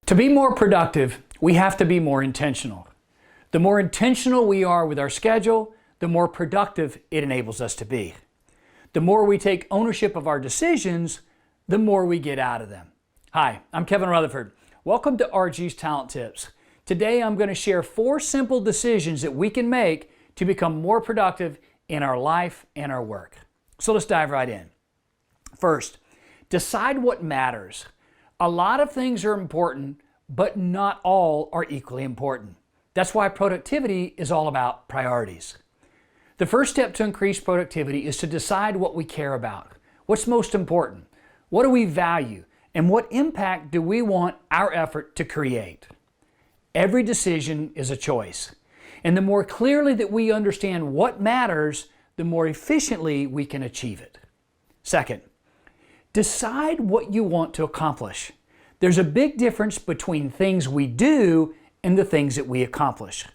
To be more productive, we have to be more intentional. The more intentional we are with our schedule, the more productive it enables us to be. The more we take ownership of our decisions, the more we get out of them. Hi, I'm Kevin Rutherford. Welcome to RG's Talent Tips. Today I'm going to share 4 simple decisions that we can make to become more productive in our life and our work. So let's dive right in. First, decide what matters. A lot of things are important, but not all are equally important. That's why productivity is all about priorities. The first step to increase productivity is to decide what we care about. What's most important? What do we value? And what impact do we want our effort to create? Every decision is a choice. And the more clearly that we understand what matters, the more efficiently we can achieve it. Second, decide what you want to accomplish. There's a big difference between things we do and the things that we accomplish.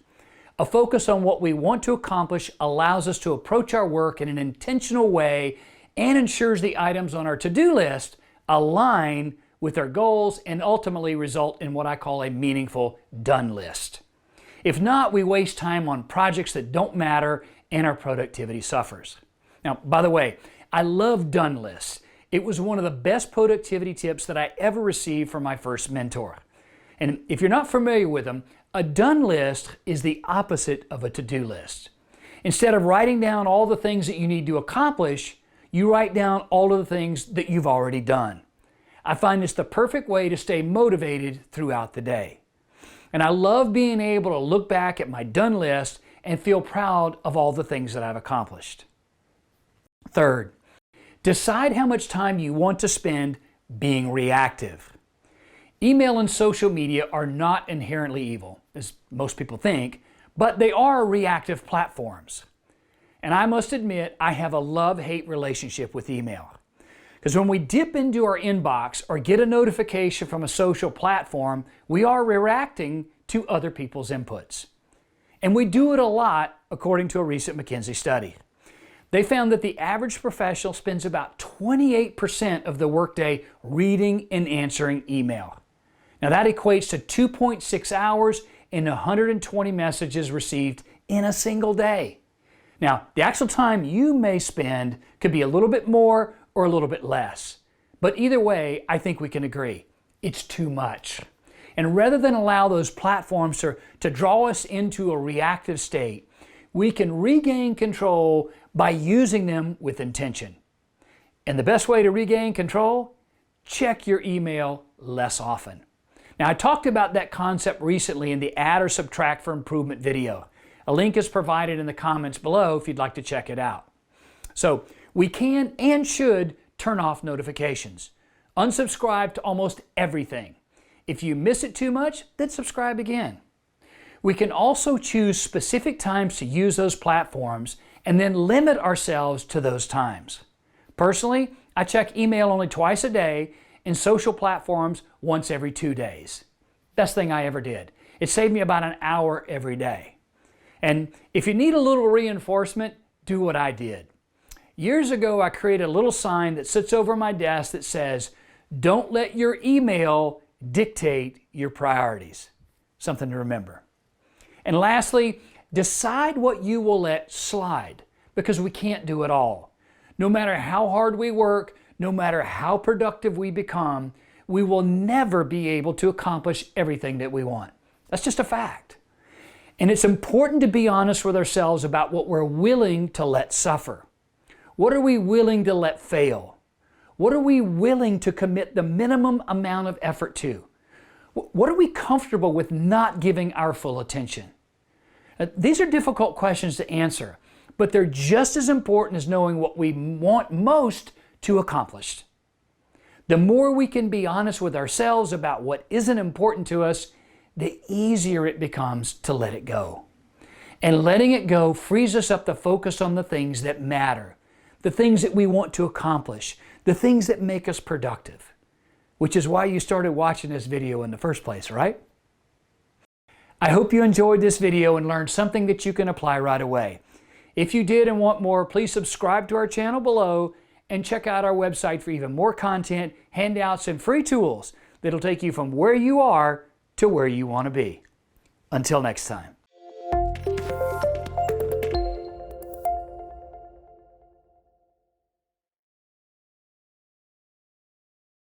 A focus on what we want to accomplish allows us to approach our work in an intentional way and ensures the items on our to-do list align with our goals and ultimately result in what I call a meaningful done list. If not, we waste time on projects that don't matter and our productivity suffers. Now, by the way, I love done lists. It was one of the best productivity tips that I ever received from my first mentor. And if you're not familiar with them, a done list is the opposite of a to-do list. Instead of writing down all the things that you need to accomplish, you write down all of the things that you've already done. I find this the perfect way to stay motivated throughout the day. And I love being able to look back at my done list and feel proud of all the things that I've accomplished. Third, decide how much time you want to spend being reactive. Email and social media are not inherently evil, as most people think, but they are reactive platforms. And I must admit, I have a love-hate relationship with email. Because when we dip into our inbox or get a notification from a social platform, we are reacting to other people's inputs. And we do it a lot, according to a recent McKinsey study. They found that the average professional spends about 28% of the workday reading and answering email. Now that equates to 2.6 hours and 120 messages received in a single day. Now, the actual time you may spend could be a little bit more or a little bit less. But either way, I think we can agree, it's too much. And rather than allow those platforms to draw us into a reactive state, we can regain control by using them with intention. And the best way to regain control? Check your email less often. Now, I talked about that concept recently in the Add or Subtract for Improvement video. A link is provided in the comments below if you'd like to check it out. So, we can and should turn off notifications. Unsubscribe to almost everything. If you miss it too much, then subscribe again. We can also choose specific times to use those platforms and then limit ourselves to those times. Personally, I check email only twice a day and social platforms once every 2 days. Best thing I ever did. It saved me about an hour every day. And if you need a little reinforcement, do what I did. Years ago, I created a little sign that sits over my desk that says, "Don't let your email dictate your priorities." Something to remember. And lastly, decide what you will let slide, because we can't do it all. No matter how hard we work, no matter how productive we become, we will never be able to accomplish everything that we want. That's just a fact. And it's important to be honest with ourselves about what we're willing to let suffer. What are we willing to let fail? What are we willing to commit the minimum amount of effort to? What are we comfortable with not giving our full attention? These are difficult questions to answer, but they're just as important as knowing what we want most to accomplish. The more we can be honest with ourselves about what isn't important to us, the easier it becomes to let it go. And letting it go frees us up to focus on the things that matter, the things that we want to accomplish, the things that make us productive, which is why you started watching this video in the first place, right? I hope you enjoyed this video and learned something that you can apply right away. If you did and want more, please subscribe to our channel below and check out our website for even more content, handouts, and free tools that'll take you from where you are to where you want to be. Until next time.